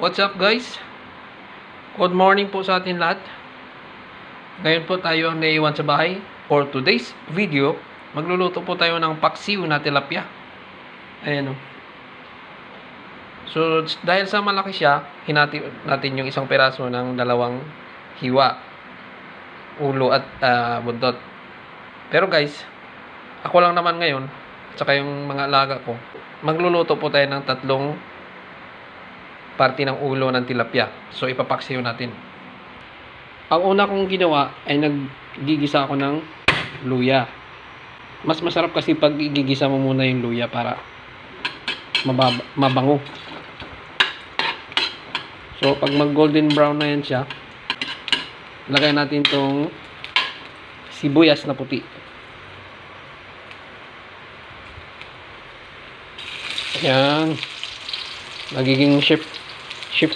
What's up guys? Good morning po sa atin lahat. Ngayon po tayo ang naiwan sa bahay. For today's video, magluluto po tayo ng paksiw na tilapia. Ayan o. So, dahil sa malaki siya, hinati natin yung isang peraso ng dalawang hiwa. Ulo at buntot. Pero guys, ako lang naman ngayon, at saka yung mga alaga ko, magluluto po tayo ng tatlong parte ng ulo ng tilapia. So, ipapaksiw natin. Ang una kong ginawa ay naggigisa ako ng luya. Mas masarap kasi pag igigisa mo muna yung luya para mabango. So, pag mag golden brown na yan siya, lagay natin tong sibuyas na puti. Ayan. Nagiging chef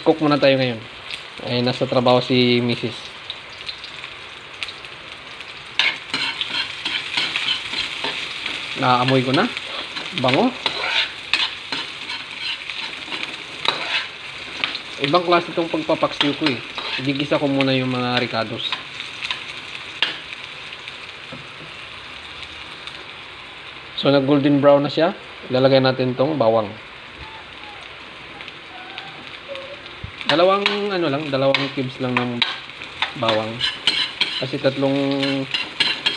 cook muna tayo ngayon. Ay, nasa trabaho si Mrs. Naamoy ko na. Bango. Ibang klase itong pagpapaksiw ko eh. Gigisa ko muna yung mga ricados. So, nag golden brown na siya. Ilalagay natin tong bawang. Dalawang cubes lang ng bawang. Kasi tatlong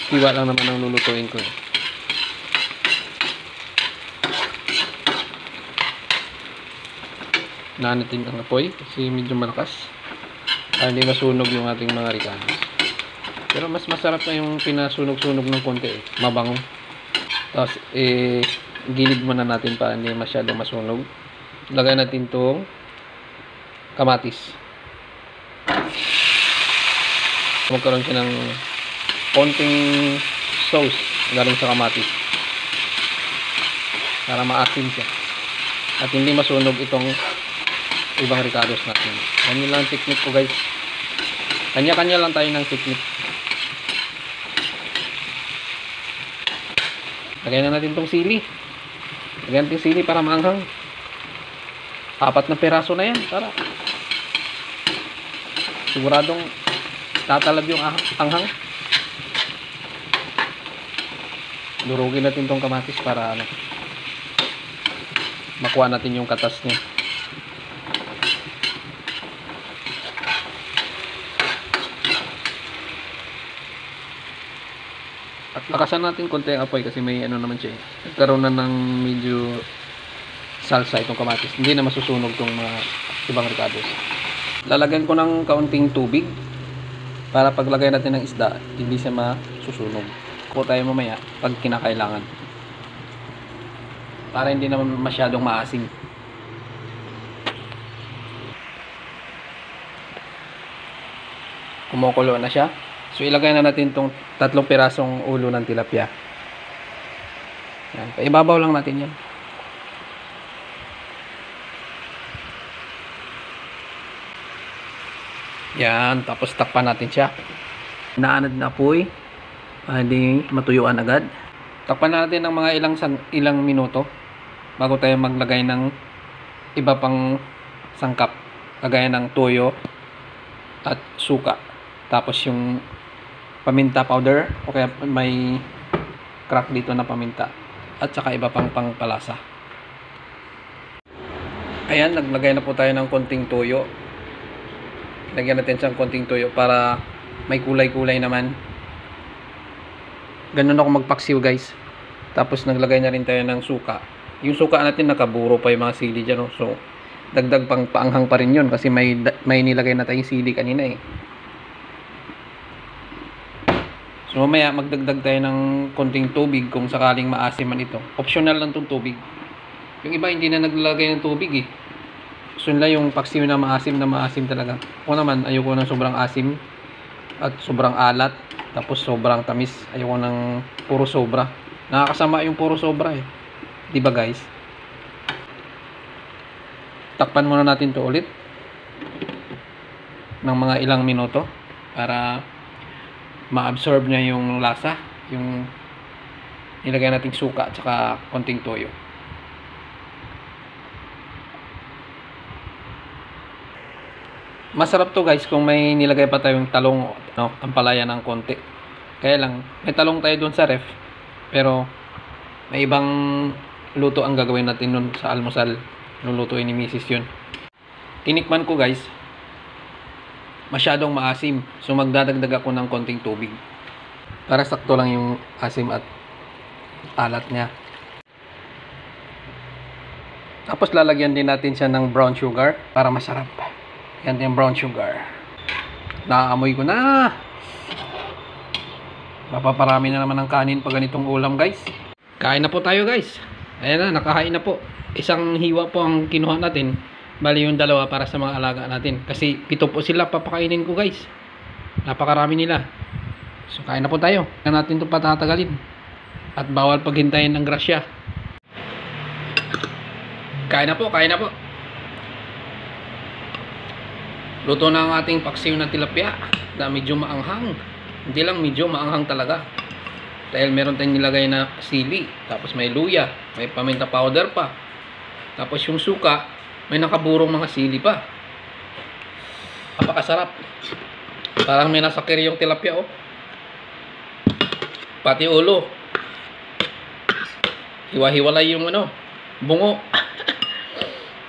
hiwa lang naman ang lulutuin ko. Naanatin ang apoy kasi medyo malakas. Para hindi masunog yung ating mga ricados. Pero mas masarap na yung pinasunog-sunog ng konti eh. Mabango. Tapos gilid muna natin para hindi masyadong masunog. Lagay natin itong kamatis. Magkaroon siya ng konting sauce galing sa kamatis para maasim siya at hindi masunog itong ibang ricados natin. Ganyan lang ang technique ko guys. Kanya-kanya lang tayo ng technique. Lagyan na natin itong sili. Lagyan natin sili para maanghang. 4 na peraso na yan para siguradong tatalab yung anghang. Durugin natin tong kamatis para makuha natin yung katas niya. At lakasan natin konti ang apoy kasi may naman siya eh. Nagkaroon na ng medyo salsa itong kamatis. Hindi na masusunog tong mga ibang ricados. Lalagyan ko ng kaunting tubig para paglagay natin ng isda, hindi siya masusunog. Kuha tayo mamaya pag kinakailangan. Para hindi naman masyadong maasim. Kumukulo na siya. So ilagay na natin itong 3 pirasong ulo ng tilapia. Yan. Ibabaw lang natin yan. Yan, tapos takpan natin siya. Inaanad na apoy. Hindi matuyuan agad. Takpan natin ng mga ilang minuto bago tayo maglagay ng iba pang sangkap. Kagaya ng toyo at suka. Tapos yung paminta powder o kaya may crack dito na paminta. At saka iba pang pangpalasa. Ayan, naglagay na po tayo ng konting toyo. Lagyan natin siyang konting toyo para may kulay-kulay naman. Ganun ako magpaksiw guys. Tapos naglagay na rin tayo ng suka. Yung suka natin nakaburo pa yung mga sili dyan. So dagdag pang paanghang pa rin yun kasi may nilagay na tayong sili kanina eh. So mamaya magdagdag tayo ng konting tubig kung sakaling maasim man ito. Optional lang itong tubig. Yung iba hindi na naglalagay ng tubig eh. So nila yung paksiw na maasim talaga. Ako naman ayoko ng sobrang asim at sobrang alat tapos sobrang tamis. Ayoko ng puro sobra. Nakakasama yung puro sobra eh. 'Di ba guys? Takpan muna natin 'to ulit ng mga ilang minuto para ma-absorb niya yung lasa, yung nilagay nating suka at saka konting toyo. Masarap to guys kung may nilagay pa tayong talong, no, ampalaya ng konti. Kaya lang, may talong tayo dun sa ref. Pero, may ibang luto ang gagawin natin nun sa almusal. Lulutuin ni Mrs. yun. Tinikman ko guys, masyadong maasim. So, magdadagdag ako ng konting tubig. Para sakto lang yung asim at alat niya. Tapos, lalagyan din natin siya ng brown sugar para masarap. Yan yung brown sugar. Naamoy ko na. Mapaparami na naman ng kanin pag ganitong ulam guys. Kain na po tayo guys. Ayan na, nakahain na po. Isang hiwa po ang kinuha natin. Bali yung dalawa para sa mga alaga natin. Kasi 7 po sila papakainin ko guys. Napakarami nila. So kain na po tayo. Kaya natin ito patatagalin. At bawal paghintayin ng grasya. Kain na po, kain na po. Luto na ang ating paksiw na tilapia na medyo maanghang. Hindi lang, medyo maanghang talaga. Dahil meron tayong nilagay na sili. Tapos may luya. May paminta powder pa. Tapos yung suka, may nakaburong mga sili pa. Napakasarap. Parang may nasakir yung tilapia, oh. Pati ulo. Hiwa-hiwalay yung ano, bungo.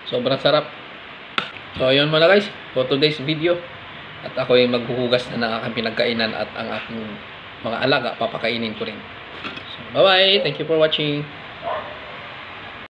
Sobrang sarap. So, ayun muna guys, for today's video. At ako ay maghuhugas na ng aking pinagkainan at ang aking mga alaga, papakainin ko rin. So, bye-bye! Thank you for watching!